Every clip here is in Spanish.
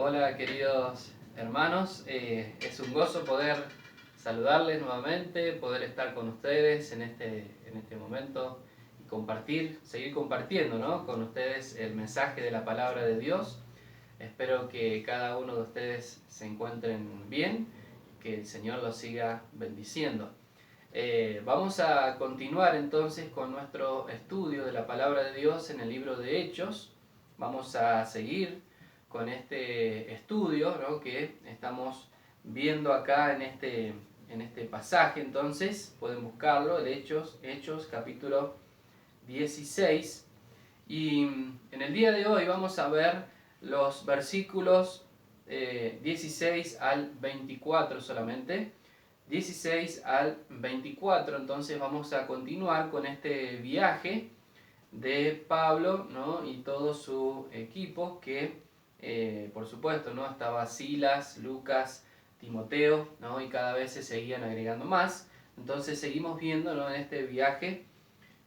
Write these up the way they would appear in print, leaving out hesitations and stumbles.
Hola queridos hermanos, es un gozo poder saludarles nuevamente, poder estar con ustedes en este momento y seguir compartiendo, ¿no?, con ustedes el mensaje de la palabra de Dios. Espero que cada uno de ustedes se encuentren bien, que el Señor los siga bendiciendo. Vamos a continuar entonces con nuestro estudio de la palabra de Dios en el libro de Hechos. Vamos a seguir con este estudio, ¿no?, que estamos viendo acá en este pasaje. Entonces pueden buscarlo, el Hechos capítulo 16. Y en el día de hoy vamos a ver los versículos 16 al 24 solamente. 16 al 24, entonces vamos a continuar con este viaje de Pablo, ¿no?, y todo su equipo, que por supuesto, ¿no?, estaba Silas, Lucas, Timoteo, ¿no?, y cada vez se seguían agregando más. Entonces seguimos viendo, ¿no?, en este viaje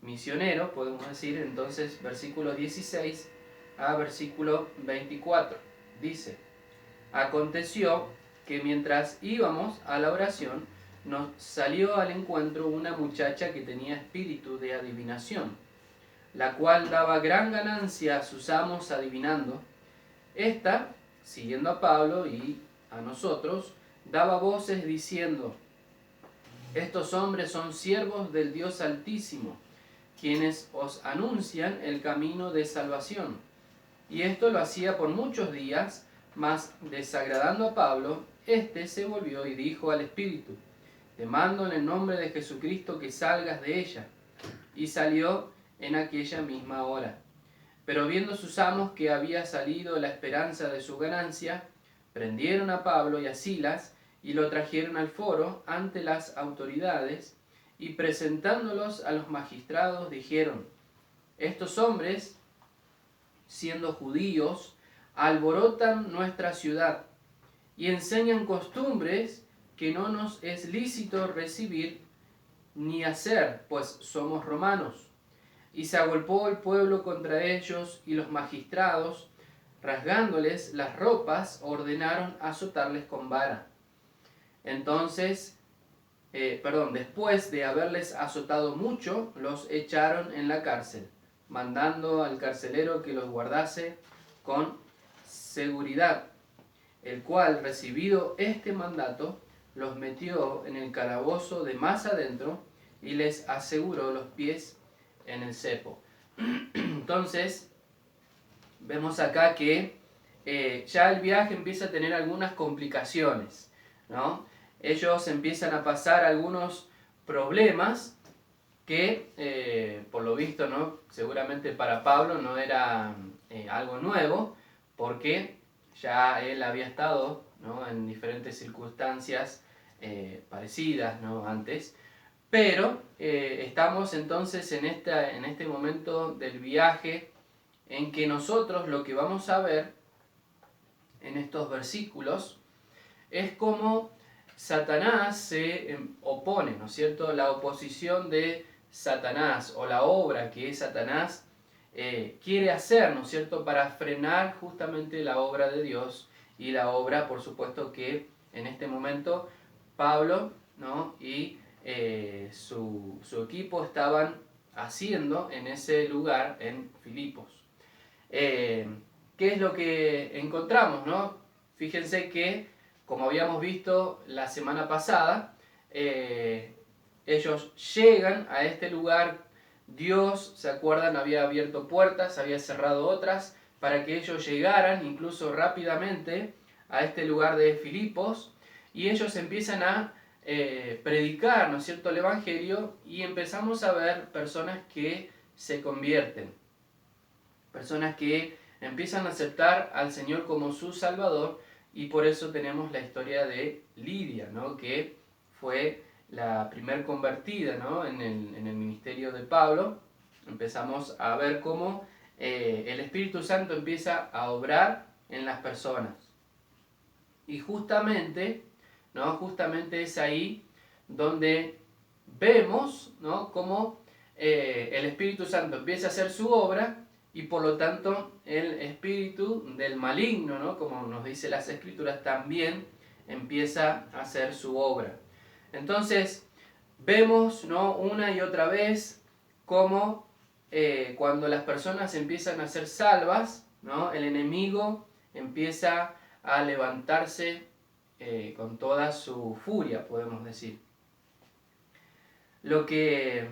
misionero, podemos decir. Entonces versículo 16 a versículo 24 dice: aconteció que mientras íbamos a la oración, nos salió al encuentro una muchacha que tenía espíritu de adivinación, la cual daba gran ganancia a sus amos adivinando. Esta, siguiendo a Pablo y a nosotros, daba voces diciendo: estos hombres son siervos del Dios Altísimo, quienes os anuncian el camino de salvación. Y esto lo hacía por muchos días, mas desagradando a Pablo, éste se volvió y dijo al espíritu: te mando en el nombre de Jesucristo que salgas de ella. Y salió en aquella misma hora. Pero viendo sus amos que había salido la esperanza de su ganancia, prendieron a Pablo y a Silas y lo trajeron al foro ante las autoridades, y presentándolos a los magistrados dijeron: estos hombres, siendo judíos, alborotan nuestra ciudad y enseñan costumbres que no nos es lícito recibir ni hacer, pues somos romanos. Y se agolpó el pueblo contra ellos, y los magistrados, rasgándoles las ropas, ordenaron azotarles con vara. Entonces, después de haberles azotado mucho, los echaron en la cárcel, mandando al carcelero que los guardase con seguridad, el cual, recibido este mandato, los metió en el calabozo de más adentro y les aseguró los pies en el cepo. Entonces, vemos acá que ya el viaje empieza a tener algunas complicaciones, ¿no? Ellos empiezan a pasar algunos problemas que, por lo visto, ¿no?, seguramente para Pablo no era algo nuevo, porque ya él había estado, ¿no?, en diferentes circunstancias parecidas, ¿no?, antes. Pero estamos entonces en este momento del viaje en que nosotros lo que vamos a ver en estos versículos es cómo Satanás se opone, ¿no es cierto?, la oposición de Satanás, o la obra que Satanás quiere hacer, ¿no es cierto?, para frenar justamente la obra de Dios, y la obra, por supuesto, que en este momento Pablo, ¿no?, y su equipo estaban haciendo en ese lugar en Filipos. ¿Qué es lo que encontramos, no? Fíjense que, como habíamos visto la semana pasada, ellos llegan a este lugar. Dios, ¿se acuerdan?, había abierto puertas, había cerrado otras, para que ellos llegaran incluso rápidamente a este lugar de Filipos, y ellos empiezan a predicar, ¿no es cierto?, el Evangelio, y empezamos a ver personas que se convierten, personas que empiezan a aceptar al Señor como su Salvador. Y por eso tenemos la historia de Lidia, ¿no?, que fue la primer convertida, ¿no?, en el ministerio de Pablo. Empezamos a ver cómo el Espíritu Santo empieza a obrar en las personas. Y justamente, ¿no?, justamente es ahí donde vemos, ¿no?, cómo el Espíritu Santo empieza a hacer su obra, y por lo tanto el espíritu del maligno, ¿no? Como nos dice las Escrituras, también empieza a hacer su obra. Entonces vemos, ¿no?, una y otra vez cómo cuando las personas empiezan a ser salvas, ¿no?, el enemigo empieza a levantarse con toda su furia, podemos decir. Lo que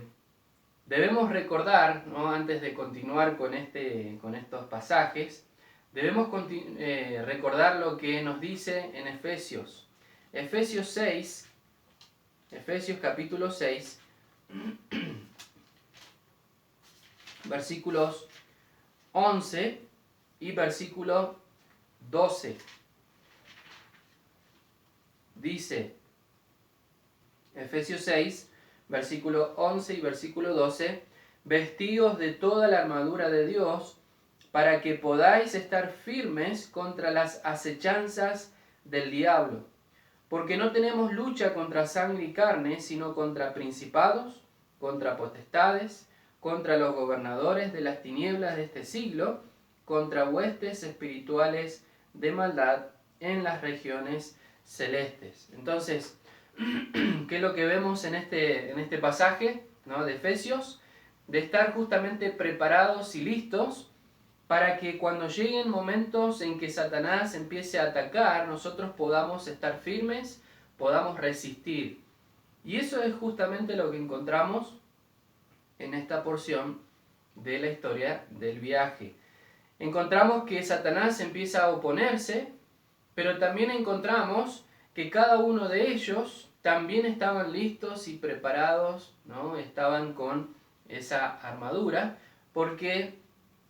debemos recordar, ¿no?, antes de continuar con estos pasajes, debemos recordar lo que nos dice en Efesios. Efesios 6, Efesios capítulo 6, versículos 11 y versículo 12. Dice, Efesios 6, versículo 11 y versículo 12, vestidos de toda la armadura de Dios, para que podáis estar firmes contra las acechanzas del diablo. Porque no tenemos lucha contra sangre y carne, sino contra principados, contra potestades, contra los gobernadores de las tinieblas de este siglo, contra huestes espirituales de maldad en las regiones celestes. Entonces, ¿qué es lo que vemos en este pasaje, ¿no?, de Efesios? De estar justamente preparados y listos para que cuando lleguen momentos en que Satanás empiece a atacar, nosotros podamos estar firmes, podamos resistir. Y eso es justamente lo que encontramos en esta porción de la historia del viaje. Encontramos que Satanás empieza a oponerse, pero también encontramos que cada uno de ellos también estaban listos y preparados, ¿no? Estaban con esa armadura, porque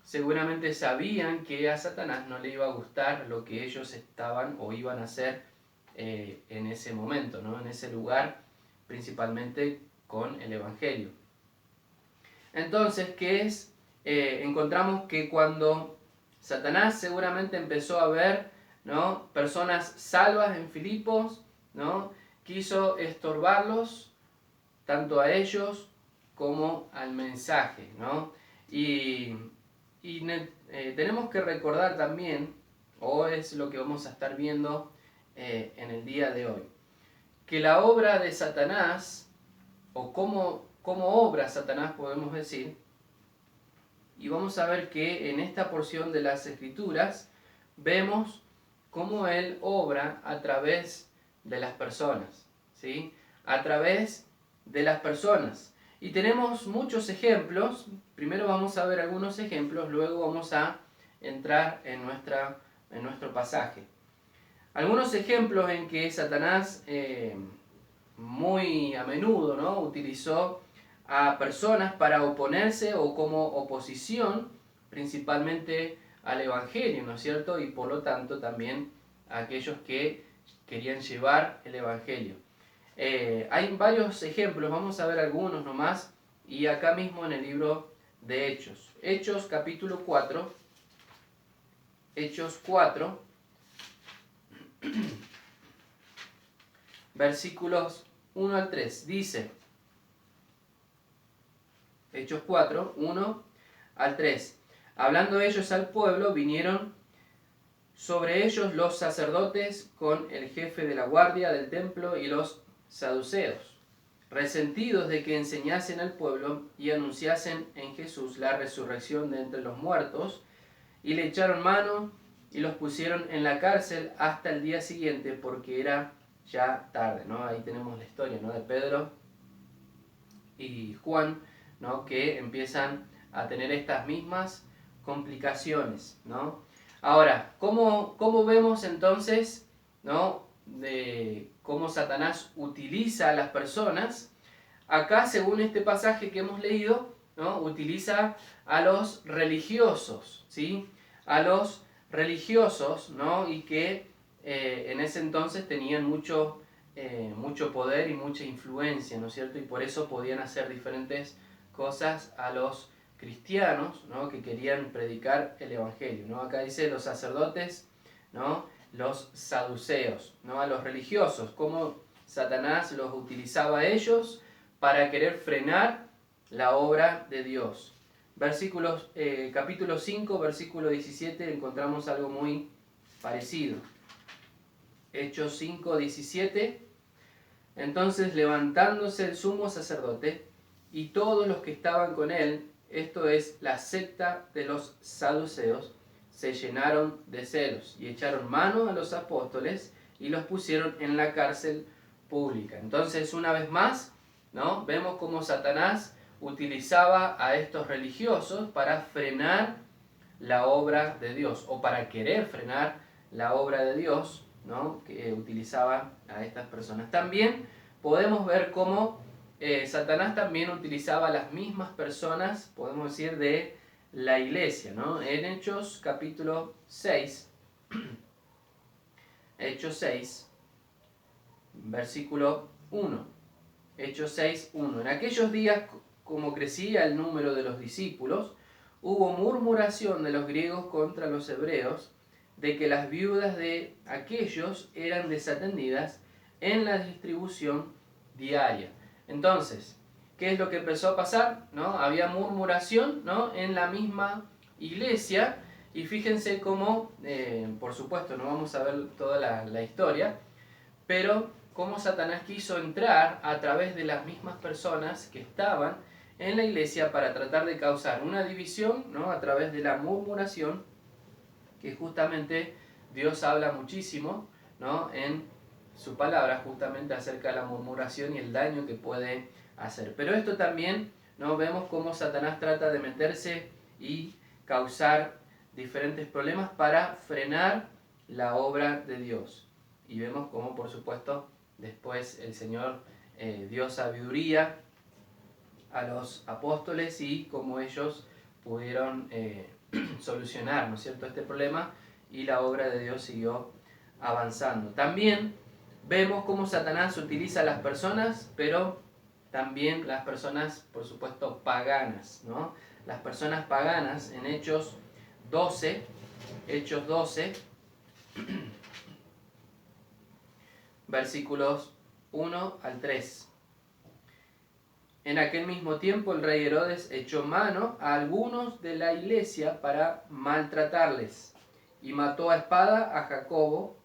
seguramente sabían que a Satanás no le iba a gustar lo que ellos estaban o iban a hacer en ese momento, ¿no?, en ese lugar, principalmente con el Evangelio. Entonces, ¿qué es? Encontramos que cuando Satanás seguramente empezó a ver, ¿no?, personas salvas en Filipos, ¿no?, quiso estorbarlos tanto a ellos como al mensaje, ¿no? Y tenemos que recordar también, o es lo que vamos a estar viendo en el día de hoy, que la obra de Satanás, o cómo obra Satanás, podemos decir, y vamos a ver que en esta porción de las Escrituras vemos cómo él obra a través de las personas, ¿sí? A través de las personas. Y tenemos muchos ejemplos. Primero vamos a ver algunos ejemplos, luego vamos a entrar en nuestro pasaje. Algunos ejemplos en que Satanás muy a menudo, ¿no?, utilizó a personas para oponerse o como oposición principalmente al Evangelio, ¿no es cierto? Y por lo tanto también a aquellos que querían llevar el Evangelio. Hay varios ejemplos, vamos a ver algunos nomás, y acá mismo en el libro de Hechos. Hechos capítulo 4, Hechos 4, versículos 1 al 3, dice, Hechos 4, 1 al 3, hablando ellos al pueblo, vinieron sobre ellos los sacerdotes con el jefe de la guardia del templo y los saduceos, resentidos de que enseñasen al pueblo y anunciasen en Jesús la resurrección de entre los muertos, y le echaron mano y los pusieron en la cárcel hasta el día siguiente, porque era ya tarde, ¿no? Ahí tenemos la historia, ¿no?, de Pedro y Juan, ¿no?, que empiezan a tener estas mismas complicaciones, ¿no? Ahora, ¿cómo vemos entonces, ¿no?, de cómo Satanás utiliza a las personas? Acá, según este pasaje que hemos leído, ¿no?, utiliza a los religiosos, ¿sí? A los religiosos, ¿no?, y que en ese entonces tenían mucho poder y mucha influencia, ¿no es cierto? Y por eso podían hacer diferentes cosas a los cristianos, ¿no?, que querían predicar el Evangelio, ¿no? Acá dice los sacerdotes, ¿no?, los saduceos, ¿no?, a los religiosos, cómo Satanás los utilizaba a ellos para querer frenar la obra de Dios. capítulo 5, versículo 17, encontramos algo muy parecido. Hechos 5, 17. Entonces, levantándose el sumo sacerdote y todos los que estaban con él, esto es, la secta de los saduceos, se llenaron de celos y echaron mano a los apóstoles y los pusieron en la cárcel pública. Entonces, una vez más, ¿no?, vemos cómo Satanás utilizaba a estos religiosos para frenar la obra de Dios, o para querer frenar la obra de Dios, ¿no?, que utilizaba a estas personas. También podemos ver cómo Satanás también utilizaba a las mismas personas, podemos decir, de la iglesia, ¿no? En Hechos capítulo 6, Hechos 6, versículo 1. Hechos 6, 1. En aquellos días, como crecía el número de los discípulos, hubo murmuración de los griegos contra los hebreos, de que las viudas de aquellos eran desatendidas en la distribución diaria. Entonces, ¿qué es lo que empezó a pasar? ¿No? Había murmuración, ¿no?, en la misma iglesia, y fíjense cómo, por supuesto, no vamos a ver toda la historia, pero cómo Satanás quiso entrar a través de las mismas personas que estaban en la iglesia para tratar de causar una división, ¿no?, a través de la murmuración, que justamente Dios habla muchísimo, ¿no?, en su palabra, justamente acerca de la murmuración y el daño que puede hacer. Pero esto también, ¿no?, vemos cómo Satanás trata de meterse y causar diferentes problemas para frenar la obra de Dios. Y vemos cómo, por supuesto, después el Señor dio sabiduría a los apóstoles y cómo ellos pudieron solucionar, ¿no es cierto?, este problema, y la obra de Dios siguió avanzando. También vemos cómo Satanás utiliza a las personas, pero también las personas, por supuesto, paganas, ¿no? Las personas paganas en Hechos 12, versículos 1 al 3. En aquel mismo tiempo el rey Herodes echó mano a algunos de la iglesia para maltratarles y mató a espada a Jacobo,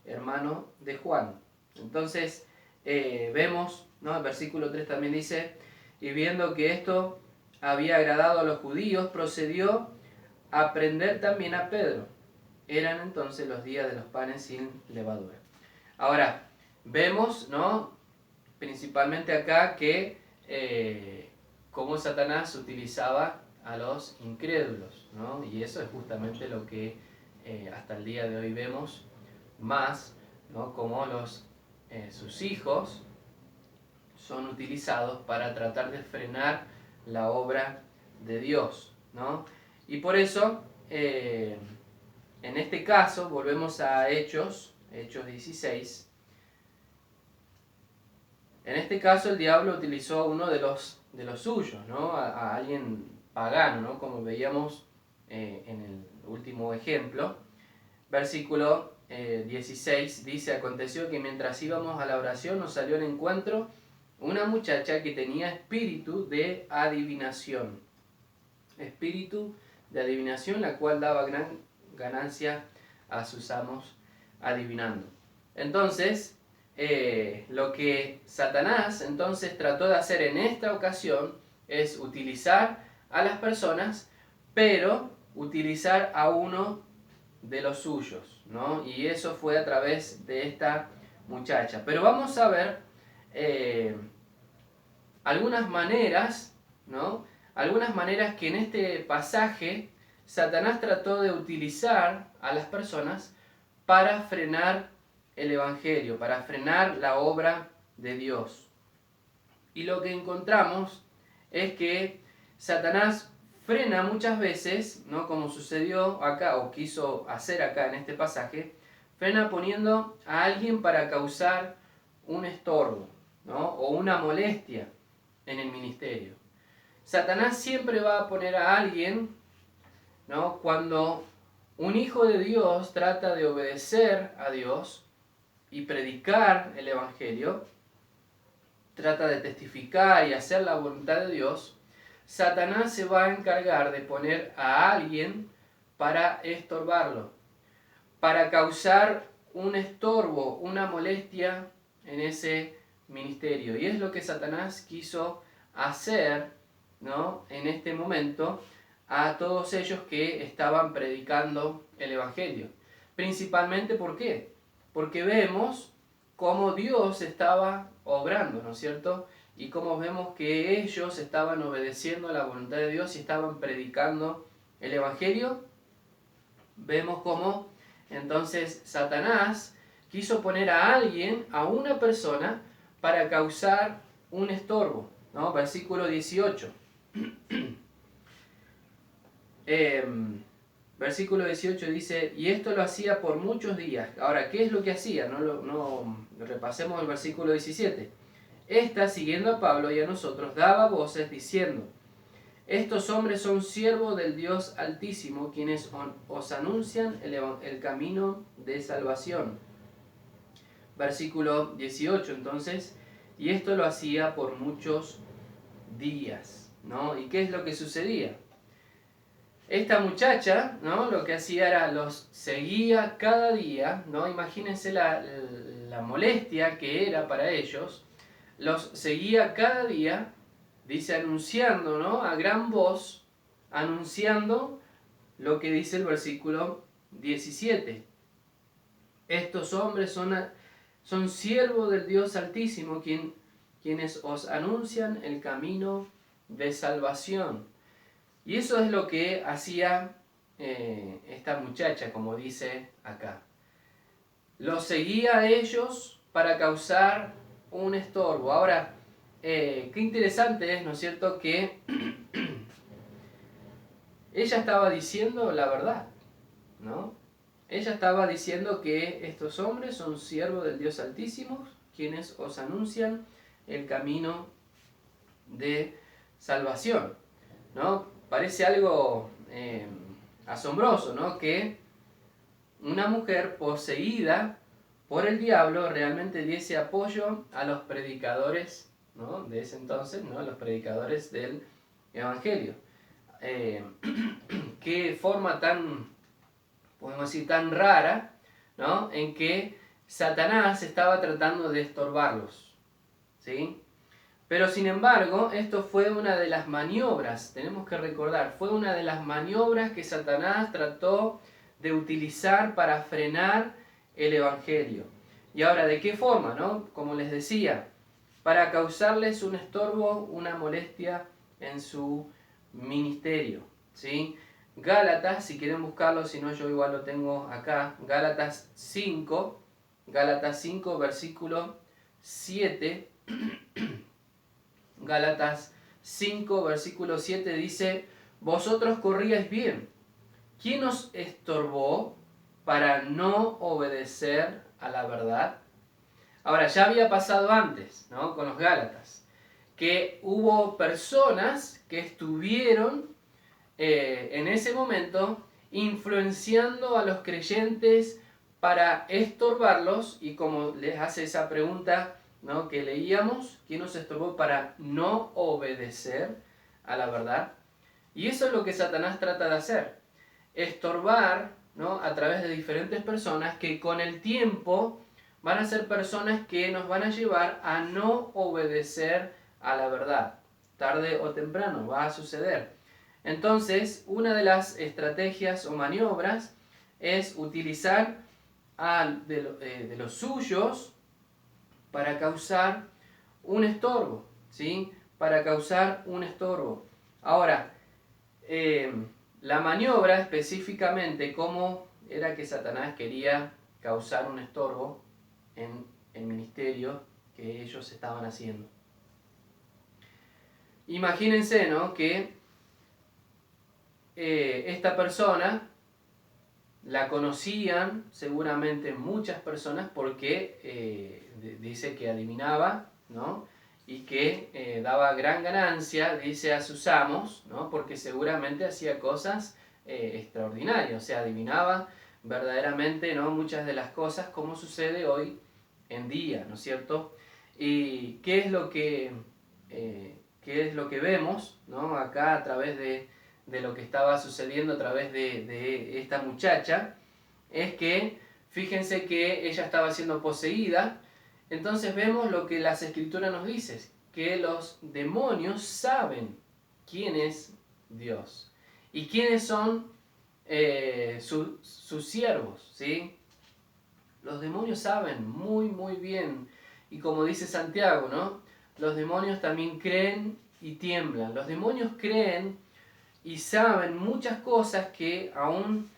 hermano de Juan. Entonces vemos, ¿no?, el versículo 3 también dice, y viendo que esto había agradado a los judíos, procedió a prender también a Pedro. Eran entonces los días de los panes sin levadura. Ahora, vemos, ¿no?, principalmente acá que cómo Satanás utilizaba a los incrédulos, ¿no? Y eso es justamente lo que hasta el día de hoy vemos más, ¿no?, como sus hijos son utilizados para tratar de frenar la obra de Dios, ¿no? Y por eso, en este caso, volvemos a Hechos 16. En este caso el diablo utilizó a uno de los suyos, ¿no?, a alguien pagano, ¿no?, como veíamos en el último ejemplo. Versículo 16 dice, aconteció que mientras íbamos a la oración nos salió al encuentro una muchacha que tenía espíritu de adivinación. Espíritu de adivinación, la cual daba gran ganancia a sus amos adivinando. Entonces, lo que Satanás entonces trató de hacer en esta ocasión es utilizar a las personas, pero utilizar a uno de los suyos, ¿no? Y eso fue a través de esta muchacha. Pero vamos a ver algunas maneras, ¿no?, algunas maneras que en este pasaje Satanás trató de utilizar a las personas para frenar el Evangelio, para frenar la obra de Dios. Y lo que encontramos es que Satanás frena muchas veces, ¿no?, como sucedió acá, o quiso hacer acá en este pasaje, frena poniendo a alguien para causar un estorbo, ¿no?, o una molestia en el ministerio. Satanás siempre va a poner a alguien, ¿no?, cuando un hijo de Dios trata de obedecer a Dios y predicar el Evangelio, trata de testificar y hacer la voluntad de Dios, Satanás se va a encargar de poner a alguien para estorbarlo, para causar un estorbo, una molestia en ese ministerio. Y es lo que Satanás quiso hacer, ¿no?, en este momento a todos ellos que estaban predicando el Evangelio. Principalmente, ¿por qué? Porque vemos cómo Dios estaba obrando, ¿no es cierto? Y cómo vemos que ellos estaban obedeciendo a la voluntad de Dios y estaban predicando el Evangelio. Vemos cómo entonces Satanás quiso poner a alguien, a una persona, para causar un estorbo, ¿no? Versículo 18. Versículo 18 dice, y esto lo hacía por muchos días. Ahora, ¿qué es lo que hacía? Repasemos el versículo 17. Esta, siguiendo a Pablo y a nosotros, daba voces diciendo, estos hombres son siervos del Dios Altísimo, quienes os anuncian el camino de salvación. Versículo 18, entonces, y esto lo hacía por muchos días, ¿no? ¿Y qué es lo que sucedía? Esta muchacha, ¿no?, lo que hacía era los seguía cada día, ¿no? Imagínense la molestia que era para ellos. Los seguía cada día, dice, anunciando, ¿no?, a gran voz, anunciando lo que dice el versículo 17. Estos hombres son siervos del Dios Altísimo, quienes os anuncian el camino de salvación. Y eso es lo que hacía esta muchacha, como dice acá. Los seguía a ellos para causar un estorbo. Ahora, qué interesante es, ¿no es cierto?, que ella estaba diciendo la verdad, ¿no? Ella estaba diciendo que estos hombres son siervos del Dios Altísimo, quienes os anuncian el camino de salvación, ¿no? Parece algo asombroso, ¿no?, que una mujer poseída por el diablo realmente diese apoyo a los predicadores, ¿no?, de ese entonces, ¿no?, los predicadores del Evangelio. Qué forma tan, podemos decir, tan rara, ¿no?, en que Satanás estaba tratando de estorbarlos, ¿sí? Pero sin embargo, esto fue una de las maniobras, tenemos que recordar, fue una de las maniobras que Satanás trató de utilizar para frenar el Evangelio. Y ahora, ¿de qué forma, no? Como les decía, para causarles un estorbo, una molestia en su ministerio, ¿sí? Gálatas, si quieren buscarlo, si no yo igual lo tengo acá, Gálatas 5, versículo 7, Gálatas 5, versículo 7 dice, vosotros corríais bien. ¿Quién os estorbó para no obedecer a la verdad? Ahora, ya había pasado antes, ¿no?, con los Gálatas, que hubo personas que estuvieron en ese momento influenciando a los creyentes para estorbarlos, y como les hace esa pregunta, ¿no?, que leíamos, ¿quién nos estorbó para no obedecer a la verdad? Y eso es lo que Satanás trata de hacer, estorbar, ¿no?, a través de diferentes personas que con el tiempo van a ser personas que nos van a llevar a no obedecer a la verdad. Tarde o temprano va a suceder. Entonces, una de las estrategias o maniobras es utilizar de los suyos para causar un estorbo, ¿sí? Para causar un estorbo. Ahora, la maniobra específicamente, cómo era que Satanás quería causar un estorbo en el ministerio que ellos estaban haciendo. Imagínense, ¿no?, que esta persona la conocían seguramente muchas personas porque dice que adivinaba, ¿no?, y que daba gran ganancia, dice, a sus amos, ¿no?, porque seguramente hacía cosas extraordinarias, o sea, adivinaba verdaderamente, ¿no?, muchas de las cosas como sucede hoy en día, ¿no es cierto? ¿Y qué es lo que qué es lo que vemos, ¿no? Acá a través de lo que estaba sucediendo a través de esta muchacha, es que fíjense que ella estaba siendo poseída. Entonces vemos lo que las escrituras nos dicen, que los demonios saben quién es Dios y quiénes son sus siervos, ¿sí? Los demonios saben muy bien, y como dice Santiago, ¿no? Los demonios también creen y tiemblan. Los demonios creen y saben muchas cosas que aún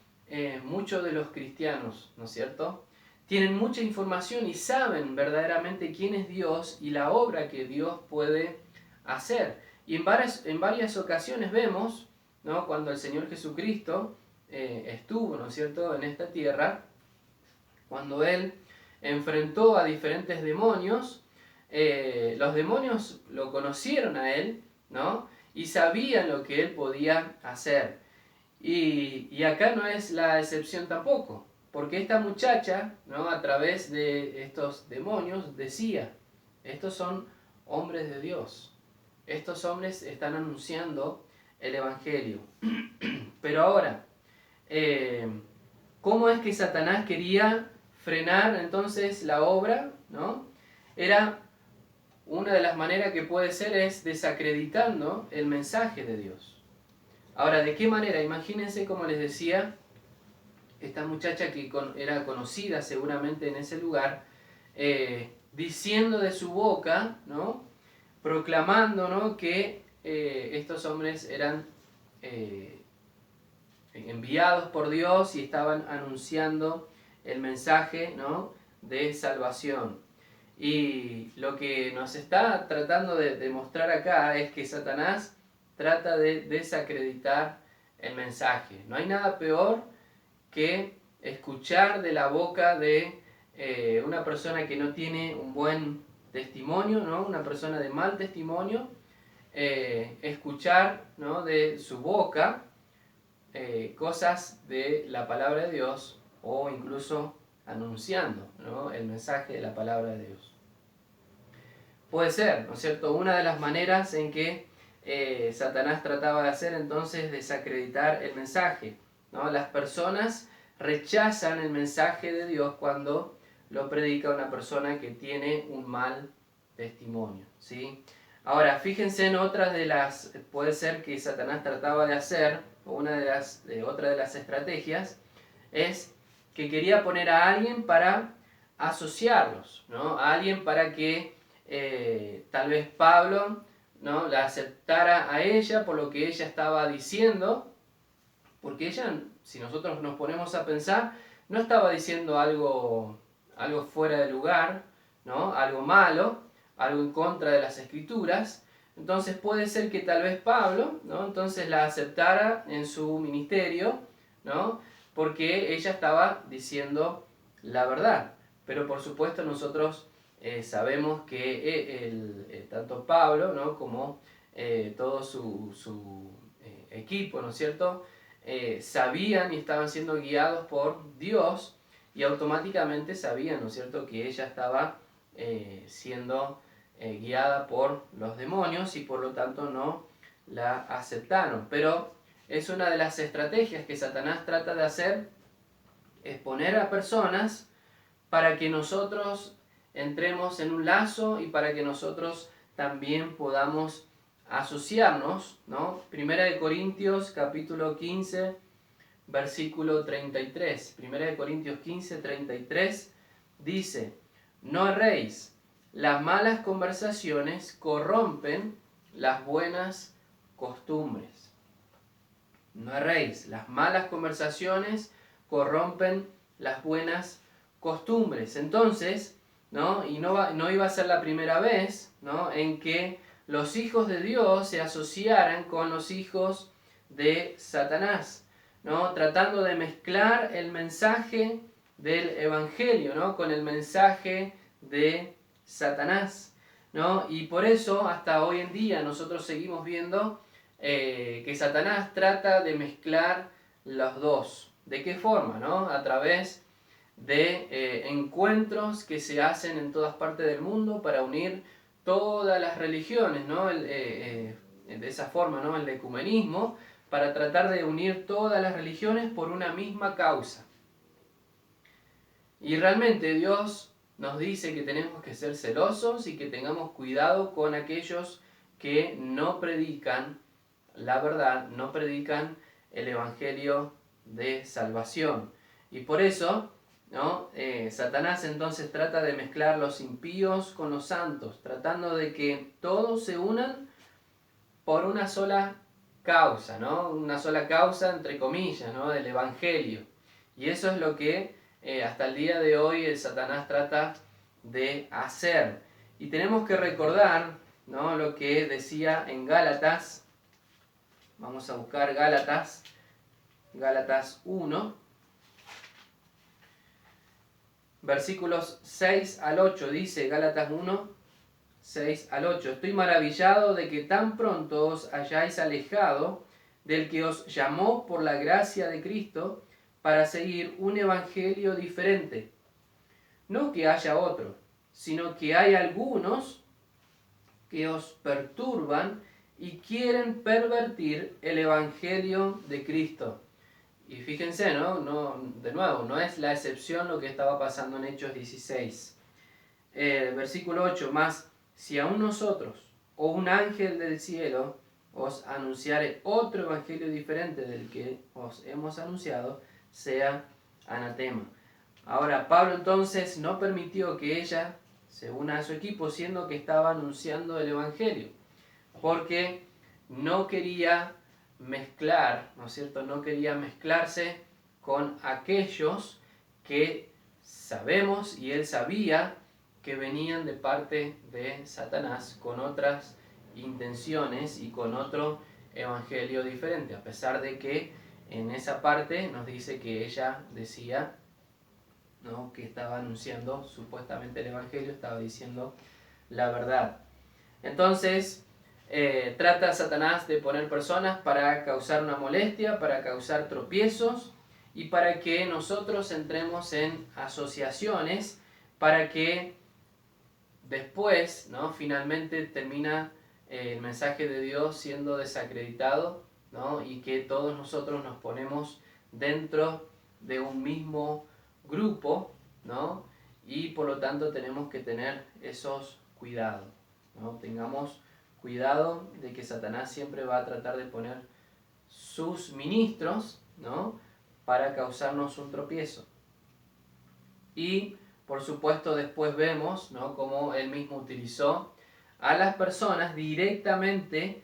muchos de los cristianos, ¿no es cierto?, tienen mucha información y saben verdaderamente quién es Dios y la obra que Dios puede hacer. Y en varias ocasiones vemos, ¿no?, cuando el Señor Jesucristo estuvo, ¿no es cierto?, en esta tierra, cuando Él enfrentó a diferentes demonios, los demonios lo conocieron a Él, ¿no?, y sabían lo que Él podía hacer. Y acá no es la excepción tampoco, porque esta muchacha, ¿no?, a través de estos demonios decía, estos son hombres de Dios, estos hombres están anunciando el Evangelio. Pero ahora, ¿cómo es que Satanás quería frenar entonces la obra? ¿No? Era una de las maneras que puede ser es desacreditando el mensaje de Dios. Ahora, ¿de qué manera? Imagínense, como les decía, esta muchacha que era conocida seguramente en ese lugar, diciendo de su boca, ¿no?, proclamando, ¿no?, que estos hombres eran enviados por Dios y estaban anunciando el mensaje, ¿no?, de salvación. Y lo que nos está tratando de demostrar acá es que Satanás trata de desacreditar el mensaje. No hay nada peor que escuchar de la boca de una persona que no tiene un buen testimonio, ¿no?, una persona de mal testimonio, escuchar, ¿no?, de su boca cosas de la palabra de Dios, o incluso anunciando, ¿no?, el mensaje de la palabra de Dios. Puede ser, ¿no es cierto?, una de las maneras en que Satanás trataba de hacer entonces desacreditar el mensaje, ¿no? Las personas rechazan el mensaje de Dios cuando lo predica una persona que tiene un mal testimonio, ¿sí? Ahora, fíjense en otras de las, puede ser que Satanás trataba de hacer, o otra de las estrategias, es que quería poner a alguien para asociarlos, ¿no? A alguien para que tal vez Pablo, ¿no?, la aceptara a ella por lo que ella estaba diciendo, porque ella, si nosotros nos ponemos a pensar, no estaba diciendo algo fuera de lugar, ¿no?, algo malo, algo en contra de las escrituras. Entonces puede ser que tal vez Pablo, ¿no?, entonces la aceptara en su ministerio, ¿no?, porque ella estaba diciendo la verdad. Pero por supuesto nosotros sabemos que tanto Pablo, ¿no?, como todo su equipo, ¿no es cierto?, sabían y estaban siendo guiados por Dios, y automáticamente sabían, ¿no es cierto?, que ella estaba siendo guiada por los demonios, y por lo tanto no la aceptaron. Pero es una de las estrategias que Satanás trata de hacer, es poner a personas para que nosotros entremos en un lazo y para que nosotros también podamos asociarnos, ¿no? Primera de Corintios capítulo 15, versículo 33. Primera de Corintios 15, 33 dice: no erréis, las malas conversaciones corrompen las buenas costumbres. No erréis, las malas conversaciones corrompen las buenas costumbres. Entonces, ¿no?, y no iba a ser la primera vez, ¿no?, en que los hijos de Dios se asociaran con los hijos de Satanás, ¿no?, tratando de mezclar el mensaje del Evangelio, ¿no?, con el mensaje de Satanás, ¿no? Y por eso hasta hoy en día nosotros seguimos viendo que Satanás trata de mezclar los dos. ¿De qué forma? ¿No? A través de encuentros que se hacen en todas partes del mundo para unir todas las religiones, ¿no? De esa forma, ¿no? El ecumenismo, para tratar de unir todas las religiones por una misma causa. Y realmente Dios nos dice que tenemos que ser celosos y que tengamos cuidado con aquellos que no predican la verdad, no predican el evangelio de salvación. Y por eso, ¿no? Satanás entonces trata de mezclar los impíos con los santos, tratando de que todos se unan por una sola causa, ¿no? Una sola causa, entre comillas, ¿no? Del evangelio. Y eso es lo que hasta el día de hoy el Satanás trata de hacer. Y tenemos que recordar, ¿no? Lo que decía en Gálatas. Vamos a buscar Gálatas 1, versículos 6 al 8, dice Gálatas 1, 6 al 8. Estoy maravillado de que tan pronto os hayáis alejado del que os llamó por la gracia de Cristo para seguir un evangelio diferente. No que haya otro, sino que hay algunos que os perturban y quieren pervertir el evangelio de Cristo. Y fíjense, de nuevo, no es la excepción lo que estaba pasando en Hechos 16. Versículo 8, más si aún nosotros o un ángel del cielo os anunciare otro evangelio diferente del que os hemos anunciado, sea anatema. Ahora, Pablo entonces no permitió que ella se una a su equipo, siendo que estaba anunciando el evangelio, porque no quería mezclar, ¿no es cierto? No quería mezclarse con aquellos que sabemos y él sabía que venían de parte de Satanás con otras intenciones y con otro evangelio diferente, a pesar de que en esa parte nos dice que ella decía, ¿no?, que estaba anunciando supuestamente el evangelio, estaba diciendo la verdad. Entonces, trata Satanás de poner personas para causar una molestia, para causar tropiezos y para que nosotros entremos en asociaciones, para que después, ¿no?, finalmente termina el mensaje de Dios siendo desacreditado, ¿no?, y que todos nosotros nos ponemos dentro de un mismo grupo, ¿no?, y por lo tanto tenemos que tener esos cuidados, ¿no? Tengamos cuidado de que Satanás siempre va a tratar de poner sus ministros, ¿no?, para causarnos un tropiezo. Y por supuesto después vemos, ¿no?, cómo él mismo utilizó a las personas directamente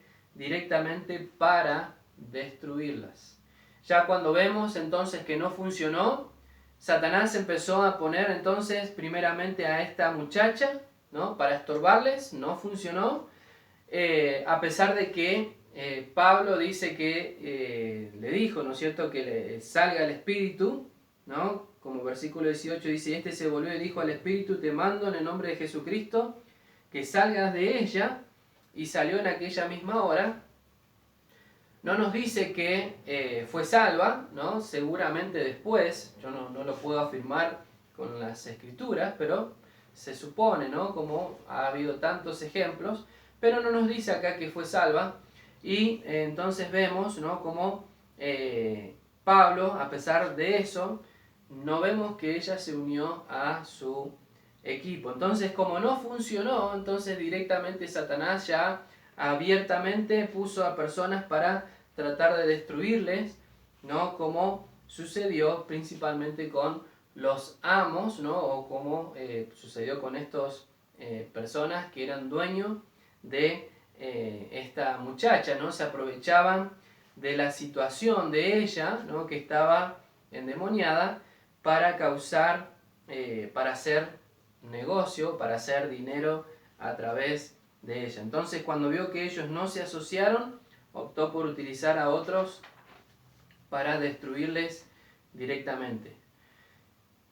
para destruirlas. Ya cuando vemos entonces que no funcionó, Satanás empezó a poner entonces primeramente a esta muchacha, ¿no?, para estorbarles. No funcionó, a pesar de que Pablo dice que le dijo, ¿no es cierto?, que le salga el espíritu, ¿no? Como versículo 18 dice, este se volvió y dijo al espíritu, te mando en el nombre de Jesucristo que salgas de ella, y salió en aquella misma hora. No nos dice que fue salva, ¿no? Seguramente después, yo no lo puedo afirmar con las escrituras, pero se supone, ¿no?, como ha habido tantos ejemplos, pero no nos dice acá que fue salva. Y entonces vemos, ¿no?, como Pablo, a pesar de eso, no vemos que ella se unió a su equipo. Entonces, como no funcionó, entonces directamente Satanás ya abiertamente puso a personas para tratar de destruirles, ¿no?, como sucedió principalmente con los amos, ¿no?, o como sucedió con estas personas que eran dueños de esta muchacha, ¿no? Se aprovechaban de la situación de ella, ¿no?, que estaba endemoniada, para causar, para hacer negocio, para hacer dinero a través de ella. Entonces, cuando vio que ellos no se asociaron, optó por utilizar a otros para destruirles directamente.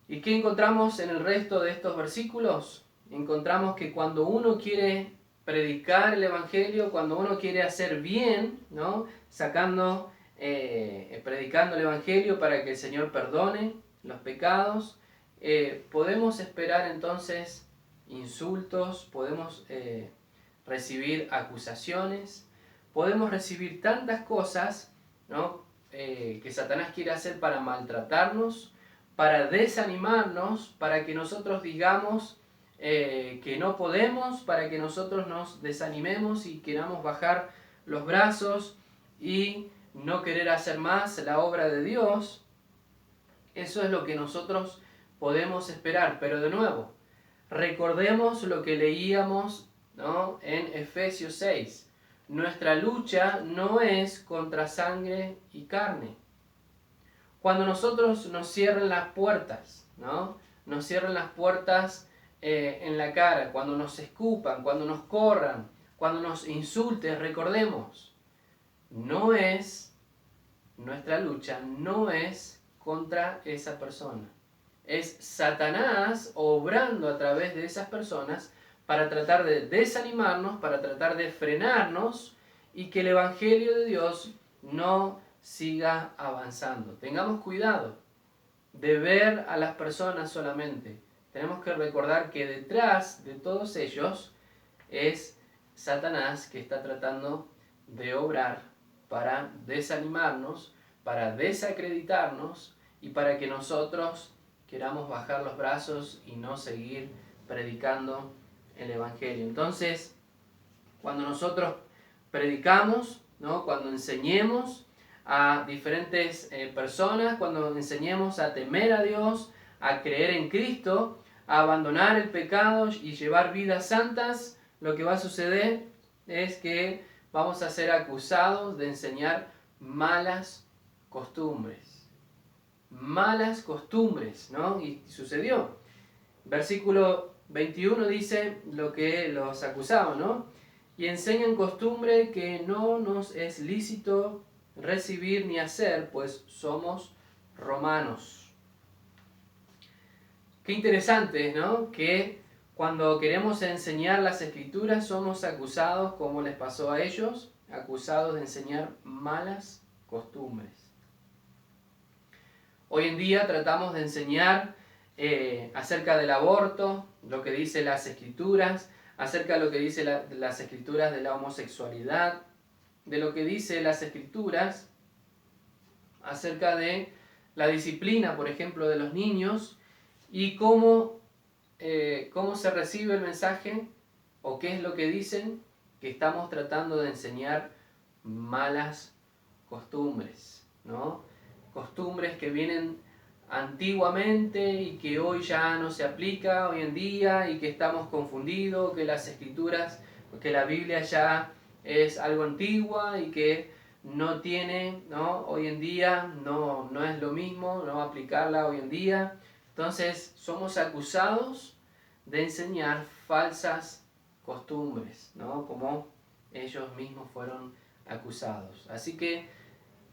¿Y qué encontramos en el resto de estos versículos? Encontramos que cuando uno quiere predicar el evangelio, cuando uno quiere hacer bien, ¿no?, predicando el evangelio para que el Señor perdone los pecados, podemos esperar entonces insultos, podemos recibir acusaciones, podemos recibir tantas cosas, ¿no? Que Satanás quiere hacer para maltratarnos, para desanimarnos, para que nosotros digamos que no podemos, para que nosotros nos desanimemos y queramos bajar los brazos y no querer hacer más la obra de Dios. Eso es lo que nosotros podemos esperar. Pero de nuevo, recordemos lo que leíamos, ¿no?, en Efesios 6. Nuestra lucha no es contra sangre y carne. Cuando nosotros nos cierren las puertas, ¿no?, nos cierren las puertas en la cara, cuando nos escupan, cuando nos corran, cuando nos insulten, recordemos, nuestra lucha no es contra esa persona. Es Satanás obrando a través de esas personas para tratar de desanimarnos, para tratar de frenarnos y que el Evangelio de Dios no siga avanzando. Tengamos cuidado de ver a las personas solamente. Tenemos que recordar que detrás de todos ellos es Satanás que está tratando de obrar para desanimarnos, para desacreditarnos y para que nosotros queramos bajar los brazos y no seguir predicando el Evangelio. Entonces, cuando nosotros predicamos, ¿no?, cuando enseñemos a diferentes personas, cuando enseñemos a temer a Dios, a creer en Cristo, a abandonar el pecado y llevar vidas santas, lo que va a suceder es que vamos a ser acusados de enseñar malas costumbres. Malas costumbres, ¿no? Y sucedió. Versículo 21 dice lo que los acusaban, ¿no? Y enseñan costumbre que no nos es lícito recibir ni hacer, pues somos romanos. Qué interesante, ¿no?, que cuando queremos enseñar las Escrituras somos acusados, como les pasó a ellos, acusados de enseñar malas costumbres. Hoy en día tratamos de enseñar acerca del aborto, lo que dice las Escrituras, acerca de lo que dice las Escrituras de la homosexualidad, de lo que dice las Escrituras acerca de la disciplina, por ejemplo, de los niños, y cómo se recibe el mensaje, o qué es lo que dicen, que estamos tratando de enseñar malas costumbres, ¿no? Costumbres que vienen antiguamente y que hoy ya no se aplica hoy en día y que estamos confundidos, que las Escrituras, que la Biblia ya es algo antigua y que no tiene, ¿no?, hoy en día no es lo mismo, no aplicarla hoy en día. Entonces somos acusados de enseñar falsas costumbres, ¿no?, como ellos mismos fueron acusados. Así que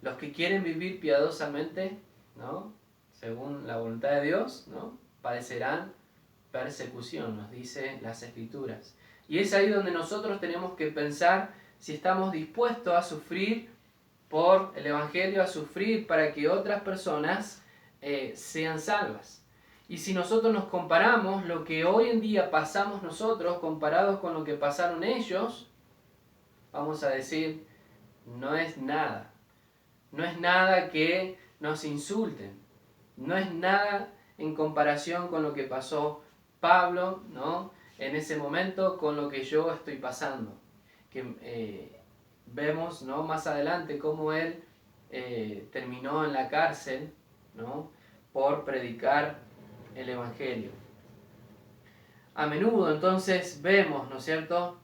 los que quieren vivir piadosamente, ¿no?, según la voluntad de Dios, ¿no?, padecerán persecución, nos dice las Escrituras. Y es ahí donde nosotros tenemos que pensar si estamos dispuestos a sufrir por el Evangelio, a sufrir para que otras personas sean salvas. Y si nosotros nos comparamos lo que hoy en día pasamos nosotros comparados con lo que pasaron ellos, vamos a decir, no es nada. No es nada que nos insulten. No es nada en comparación con lo que pasó Pablo, ¿no?, en ese momento, con lo que yo estoy pasando. Que vemos, ¿no?, más adelante cómo él terminó en la cárcel, ¿no?, por predicar el Evangelio. A menudo entonces vemos, ¿no es cierto?,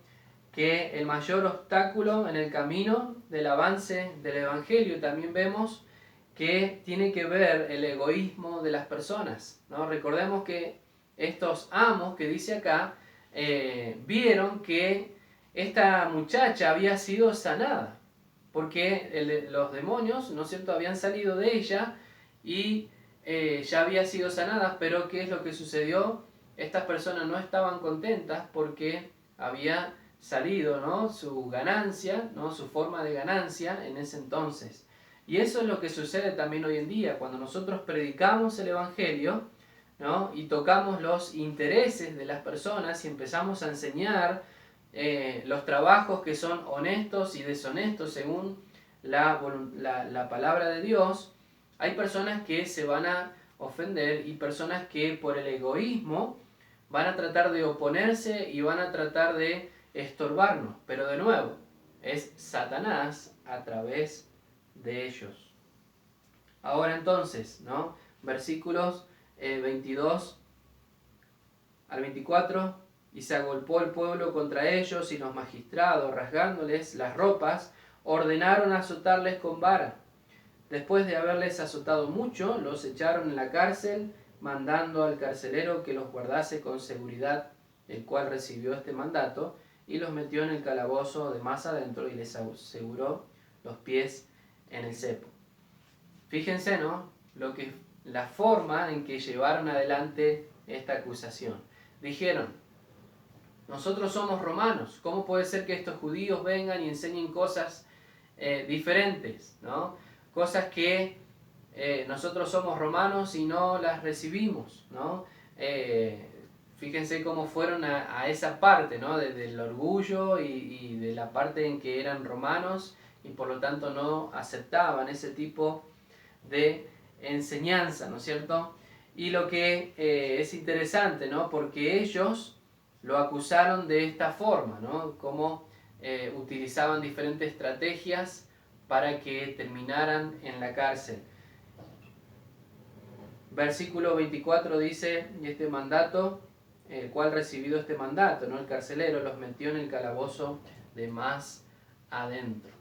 que el mayor obstáculo en el camino del avance del Evangelio, también vemos que tiene que ver el egoísmo de las personas, ¿no? Recordemos que estos amos que dice acá vieron que esta muchacha había sido sanada, porque los demonios, ¿no es cierto?, habían salido de ella y ya había sido sanada, pero ¿qué es lo que sucedió? Estas personas no estaban contentas porque había salido, ¿no?, su ganancia, ¿no?, su forma de ganancia en ese entonces. Y eso es lo que sucede también hoy en día, cuando nosotros predicamos el Evangelio, ¿no?, y tocamos los intereses de las personas y empezamos a enseñar los trabajos que son honestos y deshonestos según la palabra de Dios, hay personas que se van a ofender y personas que por el egoísmo van a tratar de oponerse y van a tratar de estorbarnos. Pero de nuevo, es Satanás a través de ellos. Ahora entonces, ¿no? Versículos 22 al 24, y se agolpó el pueblo contra ellos, y los magistrados, rasgándoles las ropas, ordenaron azotarles con vara. Después de haberles azotado mucho, los echaron en la cárcel, mandando al carcelero que los guardase con seguridad, el cual recibió este mandato, y los metió en el calabozo de más adentro, y les aseguró los pies en el cepo. Fíjense, ¿no? La forma en que llevaron adelante esta acusación. Dijeron: nosotros somos romanos, ¿cómo puede ser que estos judíos vengan y enseñen cosas diferentes, ¿no? Cosas que nosotros somos romanos y no las recibimos, ¿no? Fíjense cómo fueron a esa parte, ¿no? Del orgullo y de la parte en que eran romanos y por lo tanto no aceptaban ese tipo de enseñanza, ¿no es cierto? Y lo que es interesante, ¿no? Porque ellos lo acusaron de esta forma, ¿no? Como utilizaban diferentes estrategias para que terminaran en la cárcel. Versículo 24 dice: y este mandato, el cual recibido este mandato, ¿no? El carcelero los metió en el calabozo de más adentro.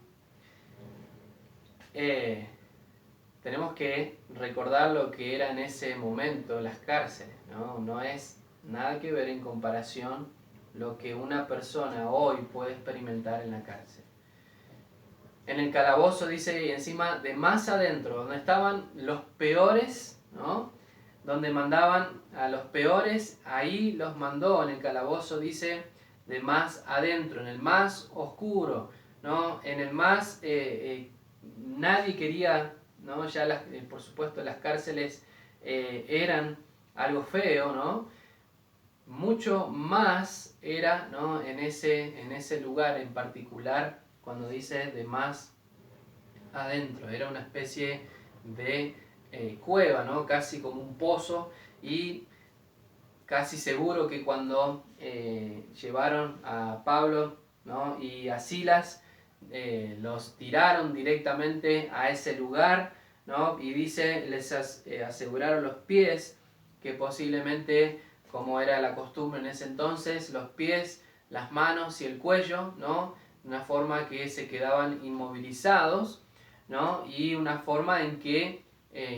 Tenemos que recordar lo que era en ese momento las cárceles, ¿no? No es nada que ver en comparación lo que una persona hoy puede experimentar en la cárcel. En el calabozo dice, y encima de más adentro, donde estaban los peores, ¿no? Donde mandaban a los peores, ahí los mandó. En el calabozo dice de más adentro, en el más oscuro, ¿no? En el más nadie quería, ¿no? Ya por supuesto las cárceles eran algo feo, ¿no? Mucho más era, ¿no? en ese lugar en particular, cuando dice de más adentro, era una especie de cueva, ¿no? Casi como un pozo, y casi seguro que cuando llevaron a Pablo, ¿no? y a Silas, los tiraron directamente a ese lugar, ¿no? Y dice, les aseguraron los pies, que posiblemente, como era la costumbre en ese entonces, los pies, las manos y el cuello, ¿no? Una forma que se quedaban inmovilizados, ¿no? Y una forma en que,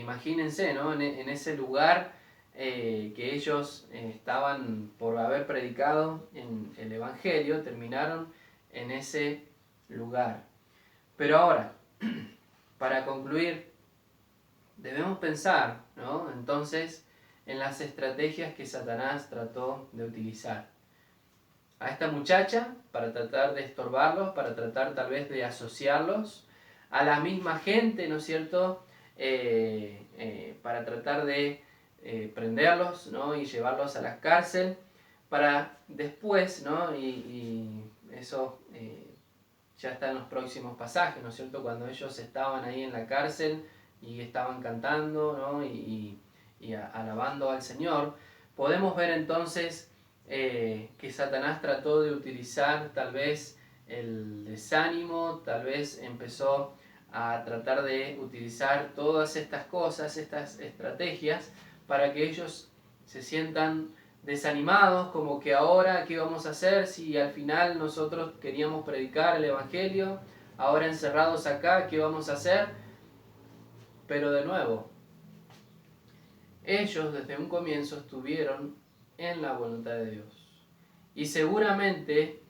imagínense, ¿no? en ese lugar que ellos estaban por haber predicado en el Evangelio, terminaron en ese lugar. Pero ahora, para concluir, debemos pensar, ¿no? Entonces, en las estrategias que Satanás trató de utilizar. A esta muchacha, para tratar de estorbarlos, para tratar tal vez de asociarlos, a la misma gente, ¿no es cierto? Para tratar de prenderlos, ¿no? y llevarlos a la cárcel, para después, ¿no? y eso ya está en los próximos pasajes, ¿no es cierto? Cuando ellos estaban ahí en la cárcel y estaban cantando, ¿no? y alabando al Señor, podemos ver entonces que Satanás trató de utilizar tal vez el desánimo, tal vez empezó a tratar de utilizar todas estas cosas, estas estrategias, para que ellos se sientan desanimados, como que ahora, ¿qué vamos a hacer si al final nosotros queríamos predicar el Evangelio? Ahora encerrados acá, ¿qué vamos a hacer? Pero de nuevo, ellos desde un comienzo estuvieron en la voluntad de Dios. Y seguramente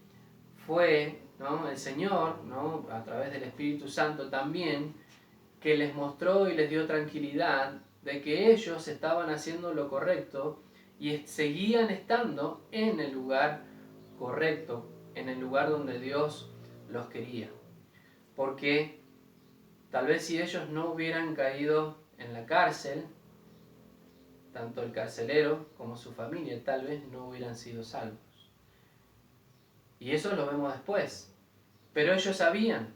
fue, ¿no? el Señor, ¿no? a través del Espíritu Santo también, que les mostró y les dio tranquilidad de que ellos estaban haciendo lo correcto y seguían estando en el lugar correcto, en el lugar donde Dios los quería. Porque tal vez si ellos no hubieran caído en la cárcel, tanto el carcelero como su familia tal vez no hubieran sido salvos. Y eso lo vemos después. Pero ellos sabían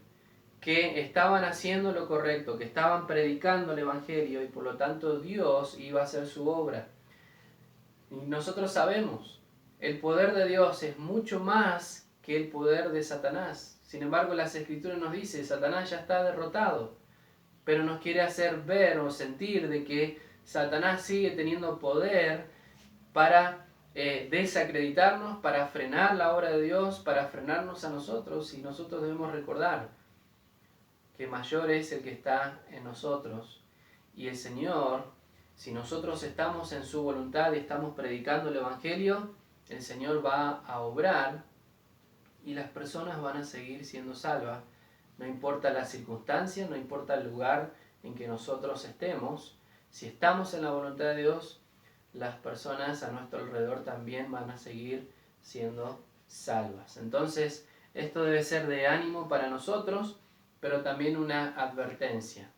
que estaban haciendo lo correcto, que estaban predicando el Evangelio y por lo tanto Dios iba a hacer su obra. Y nosotros sabemos, el poder de Dios es mucho más que el poder de Satanás. Sin embargo, las Escrituras nos dicen, Satanás ya está derrotado, pero nos quiere hacer ver o sentir de que Satanás sigue teniendo poder para desacreditarnos, para frenar la obra de Dios, para frenarnos a nosotros, y nosotros debemos recordar que mayor es el que está en nosotros. Y el Señor, si nosotros estamos en su voluntad y estamos predicando el Evangelio, el Señor va a obrar y las personas van a seguir siendo salvas. No importa la circunstancia, no importa el lugar en que nosotros estemos, si estamos en la voluntad de Dios, las personas a nuestro alrededor también van a seguir siendo salvas. Entonces, esto debe ser de ánimo para nosotros, pero también una advertencia,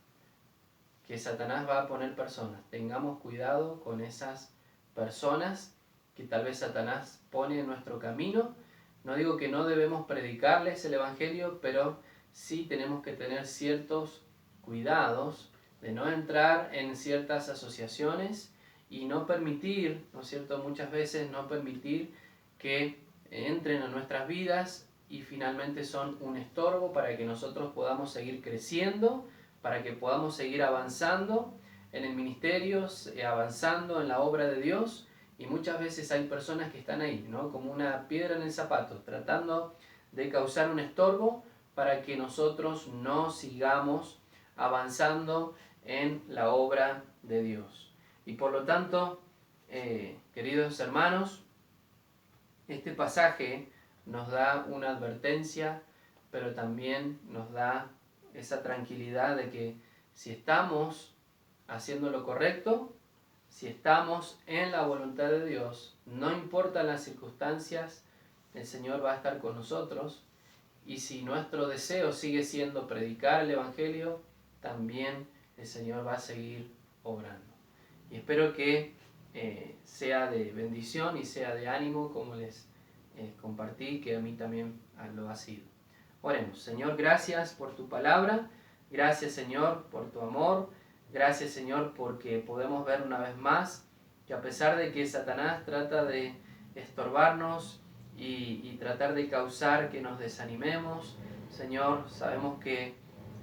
que Satanás va a poner personas. Tengamos cuidado con esas personas que tal vez Satanás pone en nuestro camino. No digo que no debemos predicarles el Evangelio, pero sí tenemos que tener ciertos cuidados de no entrar en ciertas asociaciones y no permitir, ¿no es cierto?, muchas veces no permitir que entren a nuestras vidas y finalmente son un estorbo para que nosotros podamos seguir creciendo, para que podamos seguir avanzando en el ministerio, avanzando en la obra de Dios. Y muchas veces hay personas que están ahí, ¿no?, como una piedra en el zapato, tratando de causar un estorbo para que nosotros no sigamos avanzando en la obra de Dios. Y por lo tanto, queridos hermanos, este pasaje nos da una advertencia, pero también nos da esa tranquilidad de que si estamos haciendo lo correcto, si estamos en la voluntad de Dios, no importan las circunstancias, el Señor va a estar con nosotros. Y si nuestro deseo sigue siendo predicar el Evangelio, también el Señor va a seguir obrando. Y espero que sea de bendición y sea de ánimo, como les compartí, que a mí también lo ha sido. Oremos. Señor, gracias por tu palabra. Gracias, Señor, por tu amor. Gracias, Señor, porque podemos ver una vez más que a pesar de que Satanás trata de estorbarnos y tratar de causar que nos desanimemos, Señor, sabemos que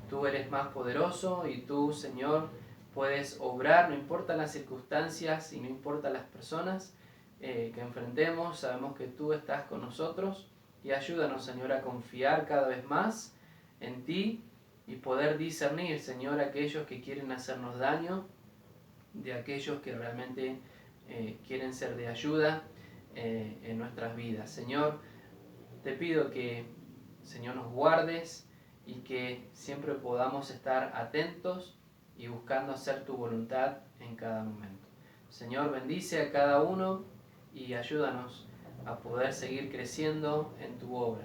tú eres más poderoso y tú, Señor, puedes obrar, no importa las circunstancias y no importa las personas que enfrentemos, sabemos que tú estás con nosotros y ayúdanos, Señor, a confiar cada vez más en ti y poder discernir, Señor, aquellos que quieren hacernos daño, de aquellos que realmente quieren ser de ayuda en nuestras vidas. Señor, te pido que, Señor, nos guardes y que siempre podamos estar atentos y buscando hacer tu voluntad en cada momento. Señor, bendice a cada uno y ayúdanos a poder seguir creciendo en tu obra.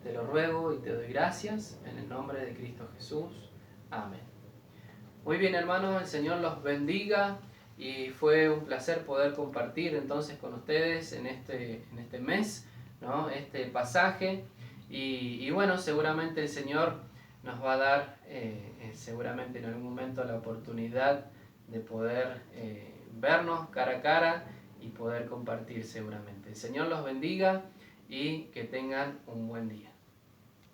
Te lo ruego y te doy gracias en el nombre de Cristo Jesús. Amén. Muy bien, hermanos, el Señor los bendiga y fue un placer poder compartir entonces con ustedes en este mes, ¿no?, este pasaje. Y bueno, seguramente el Señor nos va a dar seguramente en algún momento la oportunidad de poder vernos cara a cara y poder compartir seguramente. El Señor los bendiga y que tengan un buen día.